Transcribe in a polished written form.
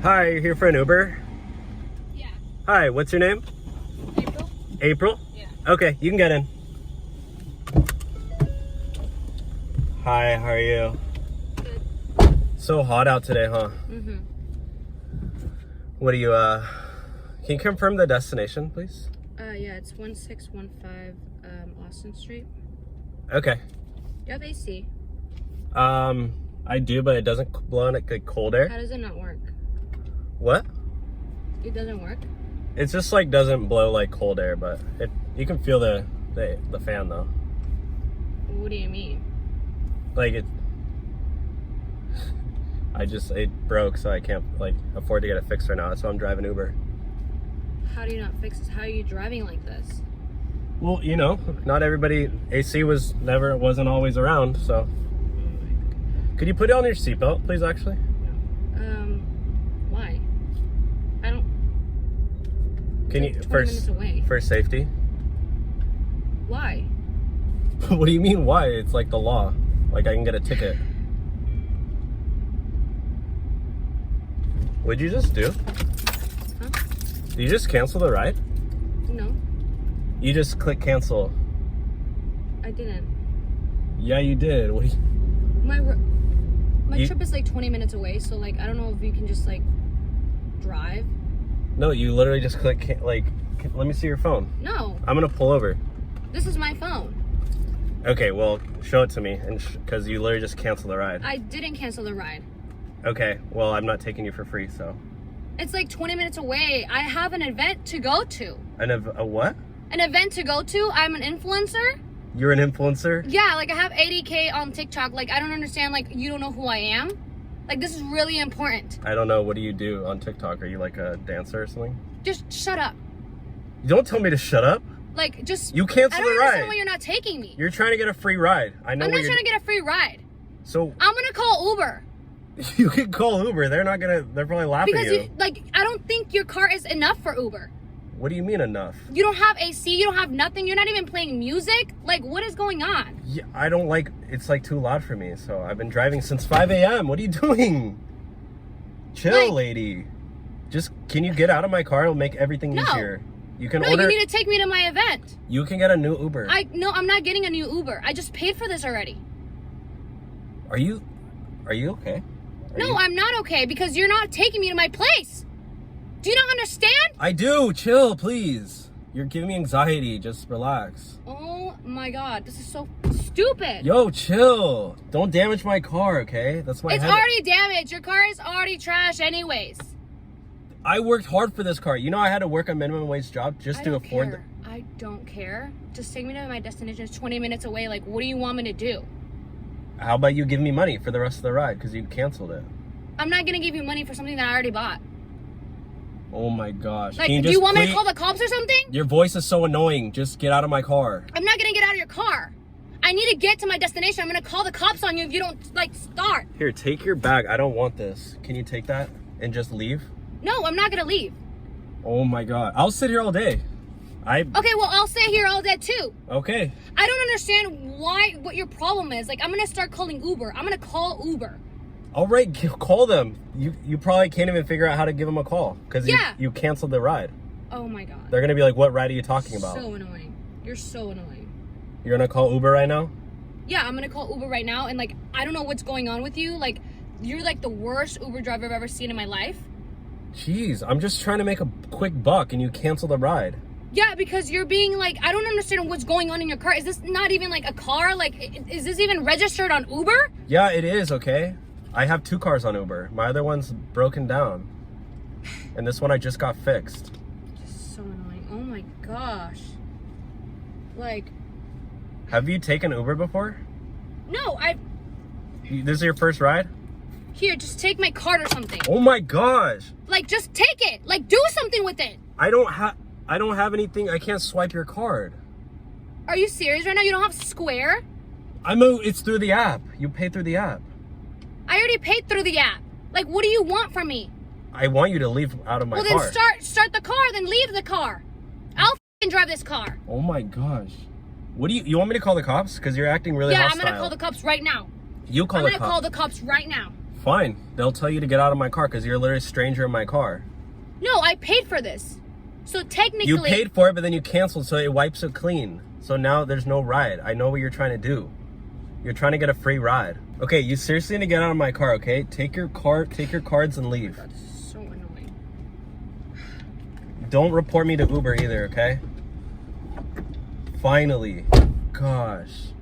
Hi, you're here for an Uber? Yeah. Hi, what's your name? April? April? Yeah. Okay, you can get in. Hi, how are you? Good. So hot out today, huh? Mm-hmm. What do you, can you confirm the destination, please? Yeah, it's 1615 Austin Street. Okay. You have AC. I do, but it doesn't blow in like cold air. How does it not work? What? It doesn't work? It's just like doesn't blow like cold air, but you can feel the fan though. What do you mean? Like it broke, so I can't like afford to get it fixed right now. That's why I'm driving Uber. How do you not fix this? How are you driving like this? Well, you know, not everybody, AC wasn't always around, so. Could you put it on your seatbelt, please, actually? Why? I don't... Can It's you, like 20 minutes away. for safety? Why? What do you mean, why? It's like the law. Like, I can get a ticket. What'd you just do? Huh? Did you just cancel the ride? No, You just click cancel. I didn't. Yeah, you did. What do you... My trip is like 20 minutes away, so like, I don't know if you can just like drive. No, you literally just click, let me see your phone. No, I'm gonna pull over. this is my phone. Okay, well, show it to me, and because you literally just canceled the ride. I didn't cancel the ride. Okay, well, I'm not taking you for free, so. It's like 20 minutes away. I have an event to go to. A what? An event to go to. I'm an influencer. You're an influencer? Yeah, like I have 80K on TikTok. Like, I don't understand. Like, you don't know who I am. Like, this is really important. I don't know. What do you do on TikTok? Are you like a dancer or something? Just shut up. You don't tell me to shut up. Like, just... You canceled I the don't ride. understand why you're not taking me. You're trying to get a free ride. I know. I'm not trying to get a free ride. So I'm gonna call Uber. you can call Uber. They're probably laughing Because at you. like, I don't think your car is enough for Uber. What do you mean enough? You don't have AC. You don't have nothing. You're not even playing music. Like, what is going on? Yeah, I don't like, it's like too loud for me. So I've been driving since 5 a.m. What are you doing? Chill, Like, lady. Just, can you get out of my car? It'll make everything easier. You can No, order. you need to take me to my event. You can get a new Uber. No, I'm not getting a new Uber. I just paid for this already. Are you okay? No, I'm not okay because you're not taking me to my place. Do you not understand? I do. Chill, please. You're giving me anxiety. Just relax. Oh my God, this is so stupid. Yo, chill. Don't damage my car, okay? That's my It's head. already damaged. Your car is already trash anyways. I worked hard for this car. You know I had to work a minimum wage job just to afford I don't care. Just take me to my destination. It's 20 minutes away. Like, what do you want me to do? How about you give me money for the rest of the ride because you canceled it? I'm not gonna give you money for something that I already bought. Oh my gosh. Like, Can do you want me to please... call the cops or something? Your voice is so annoying. Just get out of my car. I'm not gonna get out of your car. I need to get to my destination. I'm gonna call the cops on you if you don't, like, start. Here, take your bag. I don't want this. Can you take that and just leave? No, I'm not gonna leave. Oh my God. I'll sit here all day. Okay, well, I'll stay here all day too. Okay. I don't understand what your problem is. Like, I'm gonna start calling Uber. I'm gonna call Uber. All right, call them. You probably can't even figure out how to give them a call because you canceled the ride. Oh my God. They're gonna be like, what ride are you talking about? So annoying. You're so annoying. You're gonna call Uber right now? Yeah, I'm gonna call Uber right now, and like, I don't know what's going on with you. Like, you're like the worst Uber driver I've ever seen in my life. Jeez, I'm just trying to make a quick buck and you cancel the ride. Yeah, because you're being like, I don't understand what's going on in your car. Is this not even like a car? Like, is this even registered on Uber? Yeah, it is, okay? I have 2 cars on Uber. My other one's broken down. And this one I just got fixed. Just so annoying. Oh my gosh. Like... Have you taken Uber before? No, This is your first ride? Here, just take my card or something. Oh my gosh. Like, just take it. Like, do something with it. I don't have anything. I can't swipe your card. Are you serious right now? You don't have Square? It's through the app. You pay through the app. I already paid through the app. Like, what do you want from me? I want you to leave out of my car. Well, then start the car, then leave the car. I'll drive this car. Oh my gosh. What do you want me to call the cops? Because you're acting really hostile. Yeah, I'm gonna call the cops right now. You call the cops. I'm gonna call the cops right now. Fine. They'll tell you to get out of my car because you're literally a stranger in my car. No, I paid for this. So technically... You paid for it, but then you canceled, so it wipes it clean. So now there's no ride. I know what you're trying to do. You're trying to get a free ride. Okay, you seriously need to get out of my car, okay? Take your cards and leave. Oh my God, this is so annoying. Don't report me to Uber either, okay? Finally. Gosh.